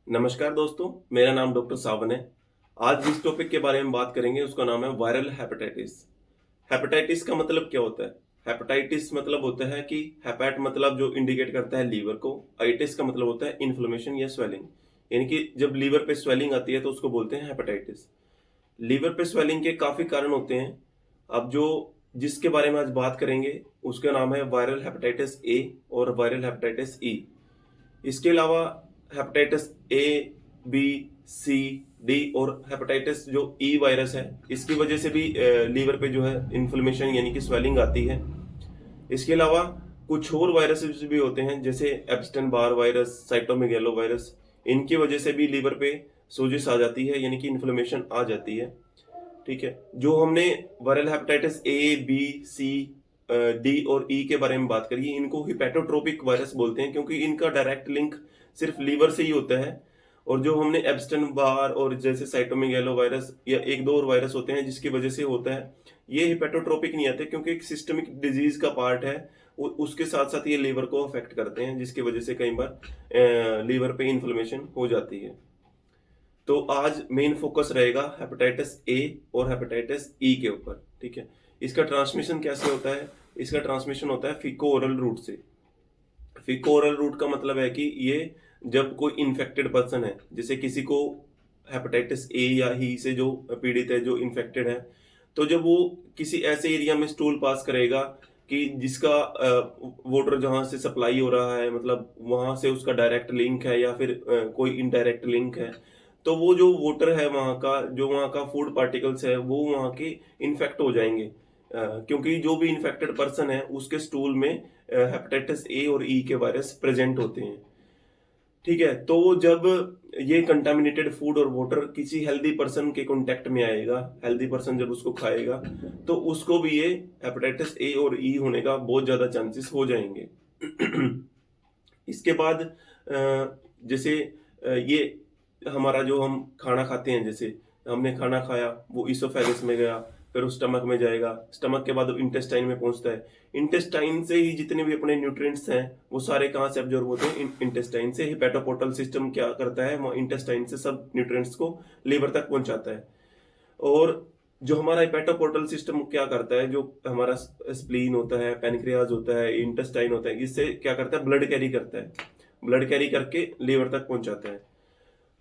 नमस्कार दोस्तों, मेरा नाम डॉक्टर सावन है। आज जिस टॉपिक के बारे में बात करेंगे उसका नाम है वायरल हेपेटाइटिस। हेपेटाइटिस का मतलब क्या होता है? हेपेटाइटिस मतलब होता है कि हेपेट मतलब जो इंडिकेट करता है लीवर को, आइटिस का मतलब होता है इन्फ्लेमेशन या स्वेलिंग। यानी कि जब लीवर पे स्वेलिंग आती है तो उसको बोलते हैं हेपेटाइटिस। लीवर पे स्वेलिंग के काफी कारण होते हैं। अब जो जिसके बारे में आज बात करेंगे उसका नाम है वायरल हेपेटाइटिस ए और वायरल हेपेटाइटिस ई। इसके अलावा hepatitis A, B, C, D और हेपेटाइटिस जो ई वायरस है, इसकी वजह से भी लीवर पे जो है इन्फ्लेमेशन यानी कि स्वेलिंग आती है। इसके अलावा कुछ और वायरसेस भी होते हैं जैसे एप्स्टेन बार वायरस, साइटोमेगालो वायरस। इनकी वजह से भी लीवर पे सोजिश आ जाती है यानी कि इन्फ्लेमेशन आ जाती है। ठीक है, जो हमने viral hepatitis A, B, C, D और ई के बारे में बात करी, इनको हिपैटोट्रोपिक वायरस बोलते हैं क्योंकि इनका डायरेक्ट लिंक सिर्फ लीवर से ही होता है। और जो हमने एब्स्टन बार और जैसे साइटोमेगालो वायरस या एक दो और वायरस होते हैं जिसकी वजह से होता है, ये हिपैटोट्रोपिक नहीं आते क्योंकि एक सिस्टमिक डिजीज का पार्ट है। उसके साथ साथ ये लीवर को अफेक्ट करते हैं जिसकी वजह से कई बार लीवर पे इन्फ्लेमेशन हो जाती है। तो आज मेन फोकस रहेगा हेपेटाइटिस ए और हेपेटाइटिस ई के ऊपर। ठीक है, इसका ट्रांसमिशन कैसे होता है? इसका ट्रांसमिशन होता है फीको ओरल रूट से। फीको ओरल रूट का मतलब है कि ये जब कोई इन्फेक्टेड पर्सन है, जैसे किसी को हेपेटाइटिस ए या ही से जो पीड़ित है, जो इन्फेक्टेड है, तो जब वो किसी ऐसे एरिया में स्टूल पास करेगा कि जिसका वाटर जहां से सप्लाई हो रहा है, मतलब वहां से उसका डायरेक्ट लिंक है या फिर कोई इनडायरेक्ट लिंक है, तो वो जो वाटर है वहां का, जो वहां का फूड पार्टिकल्स है, वो वहां के इन्फेक्ट हो जाएंगे। क्योंकि जो भी इन्फेक्टेड पर्सन है उसके स्टूल में हेपेटाइटिस ए और ई के वायरस प्रेजेंट होते हैं। ठीक है, तो जब ये कंटामिनेटेड फूड और वाटर किसी हेल्दी पर्सन के कांटेक्ट में आएगा, हेल्दी पर्सन जब उसको खाएगा, तो उसको भी ये हेपेटाइटिस ए और ई होने का बहुत ज्यादा चांसेस हो जाएंगे। इसके बाद जैसे ये हमारा जो हम खाना खाते हैं, जैसे हमने खाना खाया, वो इसोफेगस में गया, फिर वो स्टमक में जाएगा, स्टमक के बाद वो इंटेस्टाइन में पहुंचता है। इंटेस्टाइन से ही जितने भी अपने न्यूट्रिएंट्स हैं वो सारे कहाँ से एब्जॉर्ब होते हैं? इंटेस्टाइन से। हिपैटोपोर्टल सिस्टम क्या करता है, वो इंटेस्टाइन से सब न्यूट्रिएंट्स को लीवर तक पहुंचाता है। और जो हमारा हिपैटोपोर्टल सिस्टम क्या करता है, जो हमारा स्प्लीन होता है, पैनक्रियाज होता है, इंटेस्टाइन होता है, इससे क्या करता है? ब्लड कैरी करता है। ब्लड कैरी करके लीवर तक पहुंचाता है।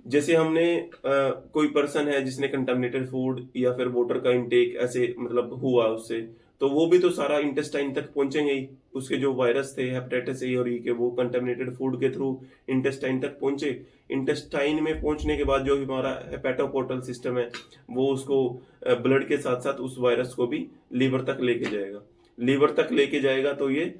जैसे हमने कोई पर्सन है जिसने कंटामिनेटेड फूड या फिर वाटर का इनटेक ऐसे मतलब हुआ उससे, तो वो भी तो सारा इंटेस्टाइन तक पहुंचेंगे ही। उसके जो वायरस थे हेपेटाइटिस ए और ई के, वो कंटामिनेटेड फूड के थ्रू इंटेस्टाइन तक पहुंचे। इंटेस्टाइन में पहुंचने के बाद जो हमारा हेपेटोपोर्टल सिस्टम है, वो उसको ब्लड के साथ साथ उस वायरस को भी लीवर तक लेके जाएगा। लीवर तक लेके जाएगा तो ये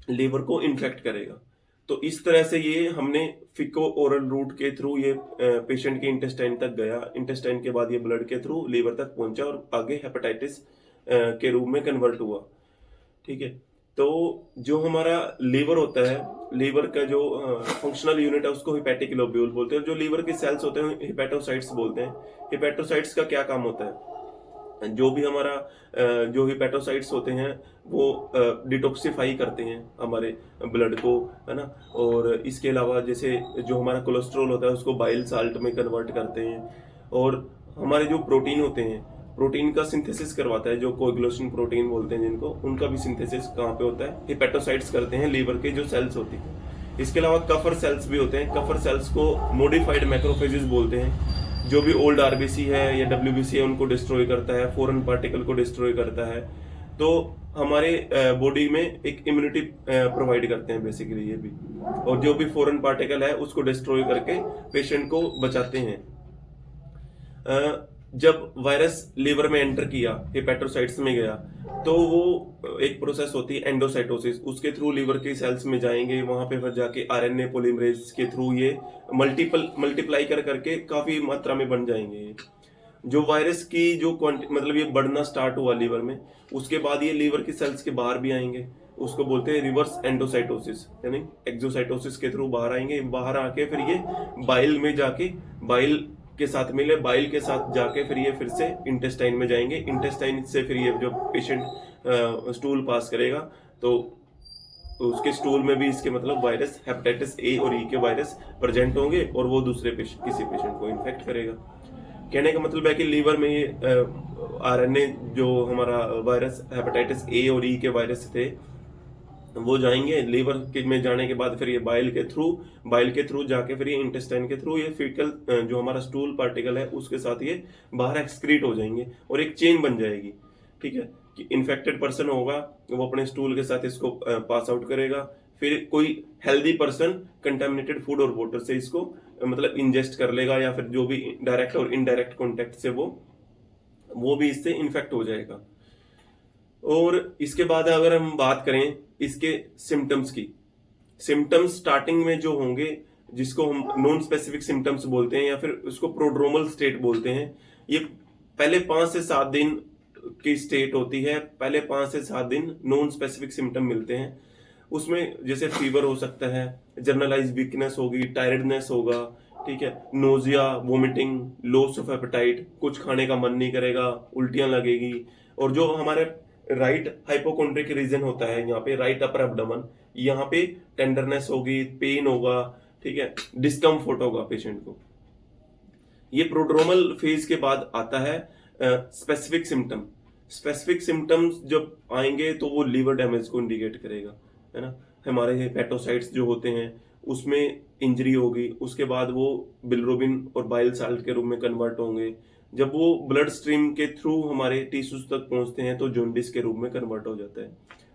लीवर को इन्फेक्ट करेगा। तो इस तरह से ये हमने फिको ओरल रूट के थ्रू ये पेशेंट के इंटेस्टाइन तक गया, इंटेस्टाइन के बाद ये ब्लड के थ्रू लीवर तक पहुंचा और आगे हेपेटाइटिस के रूप में कन्वर्ट हुआ। ठीक है, तो जो हमारा लीवर होता है, लीवर का जो फंक्शनल यूनिट है उसको हिपैटिक लोब्यूल बोलते हैं। जो लीवर के सेल्स होते हैं हिपैटोसाइट्स बोलते हैं। हिपैटोसाइट्स का क्या काम होता है? जो भी हमारा जो हिपैटोसाइट्स होते हैं वो डिटॉक्सिफाई करते हैं हमारे ब्लड को, है ना। और इसके अलावा जैसे जो हमारा कोलेस्ट्रॉल होता है उसको बाइल साल्ट में कन्वर्ट करते हैं। और हमारे जो प्रोटीन होते हैं, प्रोटीन का सिंथेसिस करवाता है, जो कोएगुलेशन प्रोटीन बोलते हैं जिनको, उनका भी सिंथेसिस कहाँ पे होता है? हिपैटोसाइट्स करते हैं, लीवर के जो सेल्स होती है। इसके अलावा कफर सेल्स भी होते हैं। कफर सेल्स को मॉडिफाइड मैक्रोफेजेस बोलते हैं। जो भी ओल्ड आरबीसी है या डब्ल्यूबीसी है उनको डिस्ट्रॉय करता है, फॉरेन पार्टिकल को डिस्ट्रॉय करता है। तो हमारे बॉडी में एक इम्यूनिटी प्रोवाइड करते हैं बेसिकली ये भी। और जो भी फॉरेन पार्टिकल है उसको डिस्ट्रॉय करके पेशेंट को बचाते हैं। जब वायरस लीवर में एंटर किया, हेपेटोसाइट्स में गया, तो वो एक प्रोसेस होती है एंडोसाइटोसिस, उसके थ्रू लीवर के सेल्स में जाएंगे, वहां पे फिर जाके आरएनए पॉलीमरेज के थ्रू ये मल्टीप्लाई कर करके काफी मात्रा में बन जाएंगे। जो वायरस की जो मतलब ये बढ़ना स्टार्ट हुआ लीवर में, उसके बाद ये लीवर की सेल्स के बाहर भी आएंगे। उसको बोलते हैं रिवर्स एंडोसाइटोसिस, यानी एक्सोसाइटोसिस के थ्रू बाहर आएंगे। बाहर आके फिर ये बाइल में जाके बाइल के साथ मिले, बाइल के साथ जाके फिर ये फिर से इंटेस्टाइन में जाएंगे। इंटेस्टाइन से फिर ये जो पेशेंट स्टूल पास करेगा तो उसके स्टूल में भी इसके मतलब वायरस हेपेटाइटिस ए और ई के वायरस प्रेजेंट होंगे और वो दूसरे किसी पेशेंट को इन्फेक्ट करेगा। कहने का मतलब है कि लीवर में ये आरएनए जो हमारा वायरस हेपेटाइटिस ए और ई के वायरस थे वो जाएंगे लीवर के में जाने के बाद फिर ये बाइल के थ्रू जाके फिर ये इंटेस्टाइन के थ्रू ये फीकल जो हमारा स्टूल पार्टिकल है उसके साथ ये बाहर एक्सक्रीट हो जाएंगे और एक चेन बन जाएगी। ठीक है, कि इन्फेक्टेड पर्सन होगा वो अपने स्टूल के साथ इसको पास आउट करेगा, फिर कोई हेल्दी पर्सन कंटेमिनेटेड फूड और वाटर से इसको मतलब इंजेस्ट कर लेगा, या फिर जो भी डायरेक्ट और इनडायरेक्ट कॉन्टेक्ट से वो भी इससे इन्फेक्ट हो जाएगा। और इसके बाद अगर हम बात करें इसके सिम्टम्स की, सिम्टम्स स्टार्टिंग में जो होंगे जिसको हम नॉन स्पेसिफिक सिम्टम्स बोलते हैं या फिर उसको प्रोड्रोमल स्टेट बोलते हैं, ये पहले 5 से 7 दिन की स्टेट होती है। पहले 5 से 7 दिन नॉन स्पेसिफिक सिम्टम मिलते हैं, उसमें जैसे फीवर हो सकता है, जर्नलाइज वीकनेस होगी, टायर्डनेस होगा, ठीक है, nausea, vomiting, loss of appetite, कुछ खाने का मन नहीं करेगा, उल्टियां लगेगी, और जो हमारे राइट हाइपोकोंड्रिक रीजन होता है यहाँ पे राइट अपर एब्डोमेन, यहाँ पे टेंडरनेस होगी, पेन होगा, ठीक है, डिस्कम्फर्ट होगा पेशेंट को। ये प्रोड्रोमल फेज के बाद आता है स्पेसिफिक सिम्टम। स्पेसिफिक सिम्टम्स जब आएंगे तो वो लीवर डैमेज को इंडिकेट करेगा, है ना। हमारे हेपेटोसाइट्स जो होते हैं उसमें इंजरी होगी, उसके बाद वो बिलिरुबिन और बाइल साल्ट के रूप में कन्वर्ट होंगे, जब वो ब्लड स्ट्रीम के थ्रू हमारे टिश्यूज तक पहुंचते हैं तो जॉन्डिस के रूप में कन्वर्ट हो जाता है।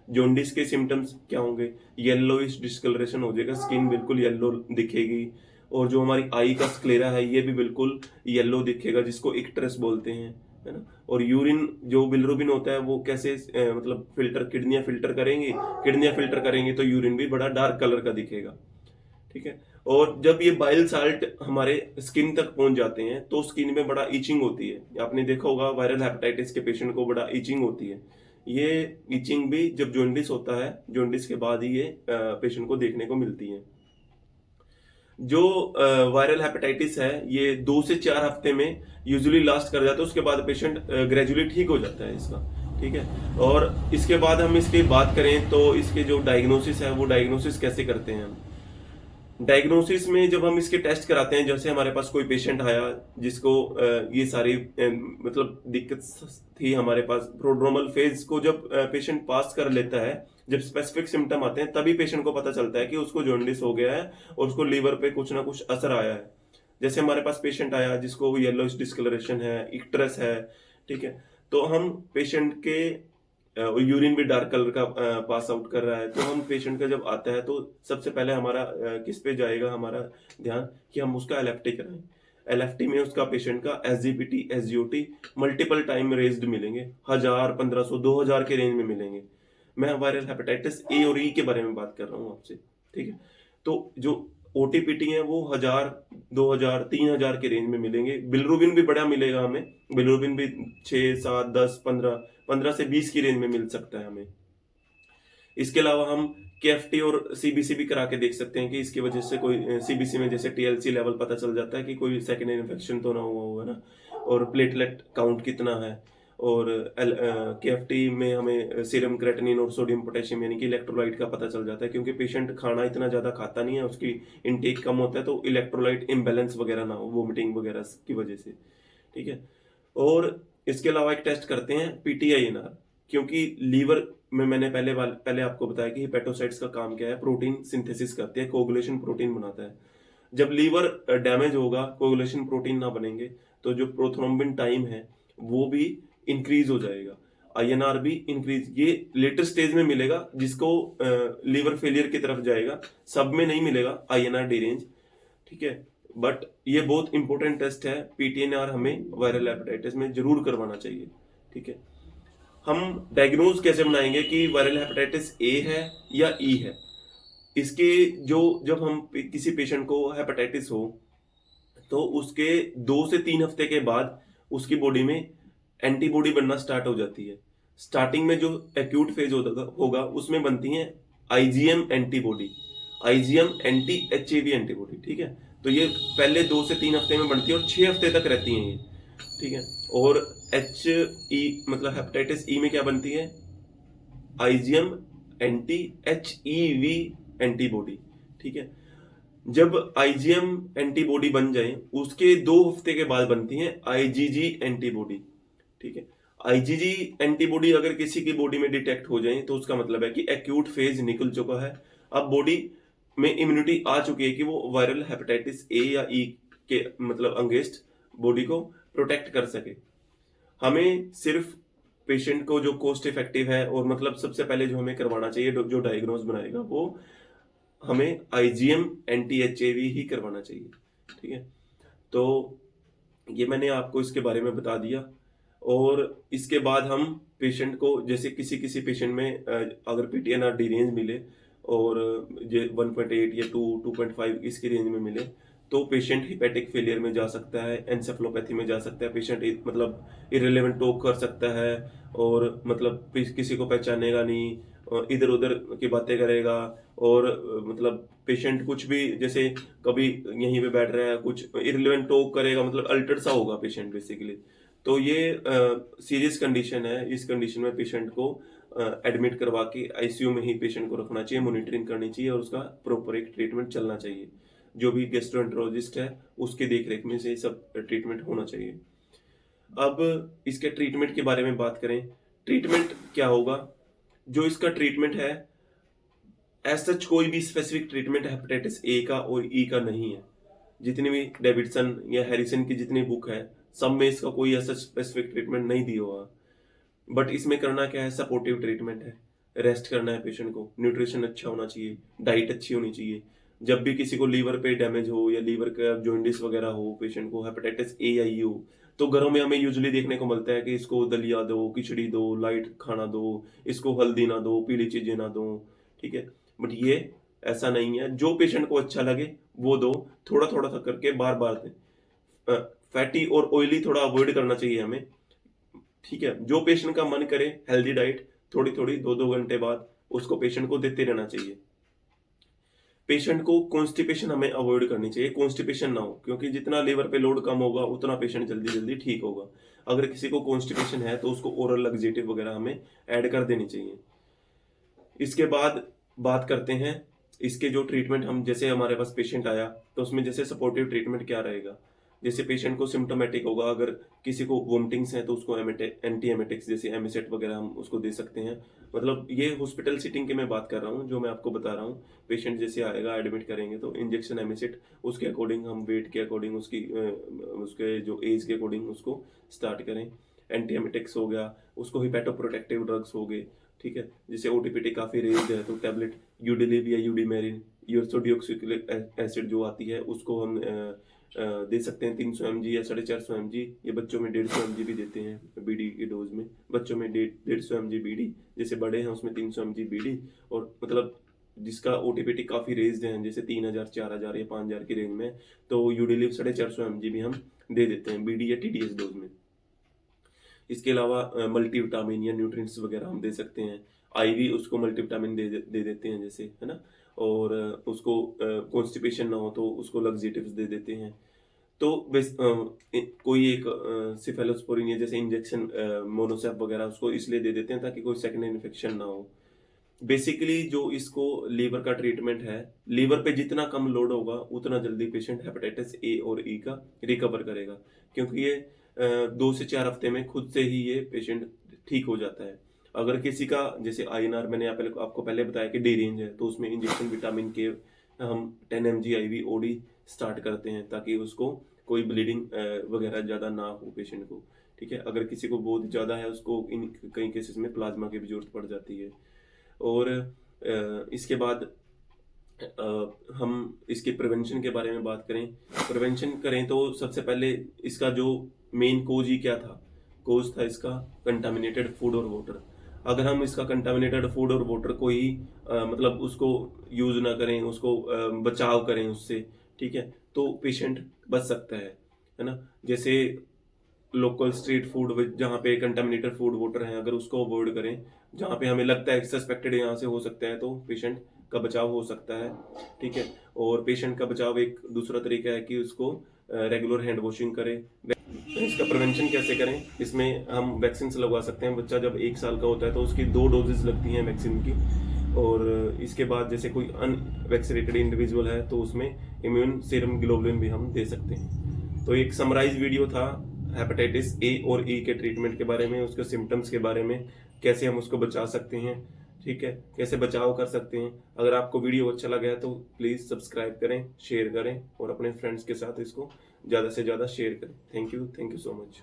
जॉन्डिस के सिम्टम्स क्या होंगे, येलोइश डिस्कलरेशन हो जाएगा, स्किन बिल्कुल येलो दिखेगी, और जो हमारी आई का स्क्लेरा है ये भी बिल्कुल येलो दिखेगा, जिसको इक्ट्रेस बोलते हैं, है ना। और यूरिन जो बिलिरुबिन होता है वो कैसे मतलब किडनियां फिल्टर करेंगे तो यूरिन भी बड़ा डार्क कलर का दिखेगा, ठीक है। और जब ये बाइल साल्ट हमारे स्किन तक पहुंच जाते हैं तो स्किन में बड़ा इचिंग होती है। आपने देखा होगा वायरल हेपेटाइटिस के पेशेंट को बड़ा इचिंग होती है। ये इचिंग भी जब जॉन्डिस होता है, जॉन्डिस के बाद ही ये पेशेंट को देखने को मिलती है। जो वायरल हेपेटाइटिस है ये 2 से 4 हफ्ते में यूजुअली लास्ट कर जाता है, उसके बाद पेशेंट ग्रेजुअली ठीक हो जाता है इसका, ठीक है। और इसके बाद हम इसकी बात करें तो इसके जो डायग्नोसिस है वो डायग्नोसिस कैसे करते हैं हम। डायग्नोसिस में जब हम इसके टेस्ट कराते हैं, जैसे हमारे पास कोई पेशेंट आया जिसको ये सारी मतलब दिक्कत थी हमारे पास, प्रोड्रोमल फेज को जब पेशेंट पास कर लेता है, जब स्पेसिफिक सिम्टम आते हैं तभी पेशेंट को पता चलता है कि उसको जॉन्डिस हो गया है और उसको लीवर पे कुछ ना कुछ असर आया है। जैसे हमारे पास पेशेंट आया जिसको येलोइश डिस्कलरेशन है, इक्ट्रेस है, ठीक है, तो हम पेशेंट के यूरिन भी डार्क कलर का पास आउट कर रहा है, तो हम पेशेंट का जब आता है तो सबसे पहले हमारा किस पे जाएगा हमारा ध्यान कि हम उसका एलएफटी कराएं। एलएफटी में उसका पेशेंट का SGPT, SGOT multiple time raised मिलेंगे, 1000, 1500, 2000 के रेंज में मिलेंगे। मैं वायरल हेपेटाइटिस ए और ई के बारे में बात कर रहा हूँ आपसे, ठीक है। तो जो ओटीपीटी है वो 1000, 2000, 3000 के रेंज में मिलेंगे। बिलिरुबिन भी बड़ा मिलेगा हमें, बिलिरुबिन भी 6, 7, 10, 15 से 20 की रेंज में मिल सकता है हमें। इसके अलावा हम केएफटी और सीबीसी भी करा के देख सकते हैं कि इसकी वजह से कोई सीबीसी में जैसे टीएलसी लेवल पता चल जाता है कि कोई सेकेंडरी इन्फेक्शन तो ना हुआ होगा ना, और प्लेटलेट काउंट कितना है, और केएफटी में हमें सीरम क्रेटिनिन और सोडियम पोटेशियम यानी कि इलेक्ट्रोलाइट का पता चल जाता है, क्योंकि पेशेंट खाना इतना ज़्यादा खाता नहीं है, उसकी इनटेक कम होता है, तो इलेक्ट्रोलाइट इम्बैलेंस वगैरह ना हो वोमिटिंग वगैरह की वजह से, ठीक है। और इसके अलावा एक टेस्ट करते हैं पीटीआईएनआर, क्योंकि लीवर में मैंने पहले आपको बताया कि हेपेटोसाइट्स का काम क्या है, प्रोटीन सिंथेसिस करते हैं, कोगुलेशन प्रोटीन बनाता है। जब लीवर डैमेज होगा, कोगुलेशन प्रोटीन ना बनेंगे, तो जो प्रोथ्रोम्बिन टाइम है वो भी इंक्रीज हो जाएगा, आईएनआर भी इंक्रीज। ये लेटर स्टेज में मिलेगा जिसको लीवर फेलियर की तरफ जाएगा, सब में नहीं मिलेगा आईएनआर डी रेंज, ठीक है। बट ये बहुत इंपॉर्टेंट टेस्ट है, पीटीएनआर हमें वायरल हेपेटाइटिस में जरूर करवाना चाहिए, ठीक है। हम डायग्नोज कैसे बनाएंगे कि वायरल हेपेटाइटिस ए है या ई है। इसके जो जब हम किसी पेशेंट को हेपेटाइटिस हो तो उसके 2 से 3 हफ्ते के बाद उसकी बॉडी में एंटीबॉडी बनना स्टार्ट हो जाती है। स्टार्टिंग में जो एक्यूट फेज होगा उसमें बनती हैं IgM antibody, IgM anti HAV antibody, ठीक है। तो ये पहले 2 से 3 हफ्ते में बनती है और 6 हफ्ते तक रहती हैं ये, ठीक है। और एच ई मतलब हेपेटाइटिस ई में क्या बनती है, आईजीएम एंटी HEV एंटीबॉडी, ठीक है। जब IgM एंटीबॉडी बन जाए उसके 2 हफ्ते के बाद बनती है IgG एंटीबॉडी, ठीक है। IgG एंटीबॉडी अगर किसी की बॉडी में डिटेक्ट हो जाए तो उसका मतलब है कि एक्यूट फेज निकल चुका है, अब बॉडी में इम्यूनिटी आ चुकी है कि वो वायरल हेपेटाइटिस ए या ई के मतलब अगेंस्ट बॉडी को प्रोटेक्ट कर सके। हमें सिर्फ पेशेंट को जो कॉस्ट इफेक्टिव है और मतलब सबसे पहले जो हमें करवाना चाहिए, जो डायग्नोज बनाएगा, वो हमें IgM एंटी HAV ही करवाना चाहिए, ठीक है। तो ये मैंने आपको इसके बारे में बता दिया। और इसके बाद हम पेशेंट को, जैसे किसी किसी पेशेंट में अगर PTNR डी रेंज मिले और ये 1.8 या 2.5 इसकी रेंज में मिले तो पेशेंट हिपैटिक फेलियर में जा सकता है, एंसेफलोपैथी में जा सकता है, पेशेंट मतलब इरेलेवेंट टॉक कर सकता है और मतलब किसी को पहचानेगा नहीं, इधर उधर की बातें करेगा और मतलब पेशेंट कुछ भी, जैसे कभी यहीं पे बैठ रहा है कुछ इरेलेवेंट टॉक करेगा, मतलब अल्टर्ड सा होगा पेशेंट बेसिकली। तो ये सीरियस कंडीशन है। इस कंडीशन में पेशेंट को एडमिट करवा के ICU में ही पेशेंट को रखना चाहिए, मॉनिटरिंग करनी चाहिए और उसका प्रॉपर एक ट्रीटमेंट चलना चाहिए। जो भी गैस्ट्रोएंटरोलॉजिस्ट है उसके देखरेख में से ये सब ट्रीटमेंट होना चाहिए। अब इसके ट्रीटमेंट के बारे में बात करें, ट्रीटमेंट क्या होगा? जो इसका ट्रीटमेंट है, एज सच कोई भी स्पेसिफिक ट्रीटमेंट हेपेटाइटिस ए का और ई का नहीं है। जितनी भी डेविडसन या हैरिसन की जितनी बुक है, सब में इसका कोई ऐसा स्पेसिफिक ट्रीटमेंट नहीं दिया हुआ। बट इसमें करना क्या है, सपोर्टिव ट्रीटमेंट है। रेस्ट करना है पेशेंट को, न्यूट्रिशन अच्छा होना चाहिए, डाइट अच्छी होनी चाहिए। जब भी किसी को लीवर पे डैमेज हो या लीवर का जॉइंटिस वगैरह हो, पेशेंट को हेपेटाइटिस ए या ई हो, तो घरों में हमें यूजुअली देखने को मिलता है कि इसको दलिया दो, खिचड़ी दो, लाइट खाना दो, इसको हल्दी ना दो, पीली चीजें ना दो, ठीक है। बट ये ऐसा नहीं है, जो पेशेंट को अच्छा लगे वो दो, थोड़ा थोड़ा सा करके बार बार दें। फैटी और ऑयली थोड़ा अवॉइड करना चाहिए हमें, ठीक है। जो पेशेंट का मन करे, हेल्दी डाइट थोड़ी थोड़ी 2-2 घंटे बाद उसको पेशेंट को देते रहना चाहिए। पेशेंट को कॉन्स्टिपेशन हमें अवॉइड करनी चाहिए, कॉन्स्टिपेशन ना हो, क्योंकि जितना लीवर पे लोड कम होगा उतना पेशेंट जल्दी जल्दी ठीक होगा। अगर किसी को कॉन्स्टिपेशन है तो उसको ओरल लग्जेटिव वगैरह हमें ऐड कर देनी चाहिए। इसके बाद बात करते हैं इसके जो ट्रीटमेंट, हम जैसे हमारे पास पेशेंट आया तो उसमें जैसे सपोर्टिव ट्रीटमेंट क्या रहेगा। जैसे पेशेंट को सिम्टोमेटिक होगा, अगर किसी को वोमिटिंग्स हैं तो उसको एंटी एमेटिक्स जैसे एमिसेट वगैरह हम उसको दे सकते हैं। मतलब ये हॉस्पिटल सिटिंग की मैं बात कर रहा हूँ, जो मैं आपको बता रहा हूँ। पेशेंट जैसे आएगा, एडमिट करेंगे तो इंजेक्शन एमिसेट उसके अकॉर्डिंग, हम वेट के अकॉर्डिंग, उसके जो एज के अकॉर्डिंग उसको स्टार्ट करें। एंटी एमेटिक्स हो गया, उसको हिपैटोप्रोटेक्टिव ड्रग्स हो गए, ठीक है। जैसे ओटीपीटी काफी रेंज है तो टैबलेट यूडिलिव या यूडीमेरिन, यूरसोडियोक्सिक एसिड जो आती है उसको हम दे सकते हैं 300 mg या 450 mg। ये बच्चों में 150 mg भी देते हैं बीडी के डोज में। बच्चों में 150 mg बीडी, जैसे बड़े हैं उसमें 300 mg बीडी। और मतलब जिसका ओटीपीटी काफी रेंज है, जैसे 3000, 4000 या 5000 की रेंज में, तो यूडिलिव 450 mg भी हम दे देते हैं बीडी या TDS डोज में। इसके अलावा मल्टीविटामिन या न्यूट्रिएंट्स वगैरह हम दे सकते हैं। IV उसको मल्टीविटामिन दे देते हैं जैसे, है ना। और उसको कॉन्स्टिपेशन ना हो तो उसको लग्जेटिव्स दे देते हैं। तो कोई एक सिफेलोस्पोरिन या जैसे इंजेक्शन मोनोसैप वगैरह उसको इसलिए दे देते हैं ताकि कोई सेकेंडरी इन्फेक्शन ना हो। बेसिकली जो इसको लीवर का ट्रीटमेंट है, लीवर पे जितना कम लोड होगा उतना जल्दी पेशेंट हेपेटाइटिस ए और ई का रिकवर करेगा, क्योंकि ये 2 से 4 हफ्ते में खुद से ही ये पेशेंट ठीक हो जाता है। अगर किसी का जैसे INR, मैंने आपको पहले बताया कि डी रेंज है, तो उसमें इंजेक्शन विटामिन के हम 10 mg IV OD स्टार्ट करते हैं ताकि उसको कोई ब्लीडिंग वगैरह ज़्यादा ना हो पेशेंट को, ठीक है। अगर किसी को बहुत ज़्यादा है उसको इन कई केसेस में प्लाज्मा की भी जरूरत पड़ जाती है। और इसके बाद हम इसके प्रिवेंशन के बारे में बात करें, प्रिवेंशन करें तो सबसे पहले इसका जो मेन कोज ही क्या था, कोज था इसका कंटामिनेटेड फूड और वाटर। अगर हम इसका कंटामिनेटेड फूड और वाटर को ही मतलब उसको यूज ना करें, उसको बचाव करें उससे, ठीक है, तो पेशेंट बच सकता है ना। जैसे लोकल स्ट्रीट फूड जहाँ पे कंटामिनेटेड फूड वाटर है, अगर उसको अवॉइड करें, जहाँ पे हमें लगता है सस्पेक्टेड यहाँ से हो सकता है, तो पेशेंट का बचाव हो सकता है, ठीक है। और पेशेंट का बचाव एक दूसरा तरीका है कि उसको रेगुलर हैंड वॉशिंग करें। इसका प्रिवेंशन कैसे करें, इसमें हम वैक्सीन लगवा सकते हैं। बच्चा जब 1 साल का होता है तो उसकी 2 डोजेस लगती हैं वैक्सीन की। और इसके बाद जैसे कोई अनवैक्सीनेटेड इंडिविजुअल है तो उसमें इम्यून सीरम ग्लोबुलिन भी हम दे सकते हैं। तो एक समराइज वीडियो था हेपेटाइटिस ए और ई के ट्रीटमेंट के बारे में, उसके सिम्टम्स के बारे में, कैसे हम उसको बचा सकते हैं, ठीक है, कैसे बचाव कर सकते हैं। अगर आपको वीडियो अच्छा लगा है तो प्लीज़ सब्सक्राइब करें, शेयर करें और अपने फ्रेंड्स के साथ इसको ज़्यादा से ज़्यादा शेयर करें। Thank you so much.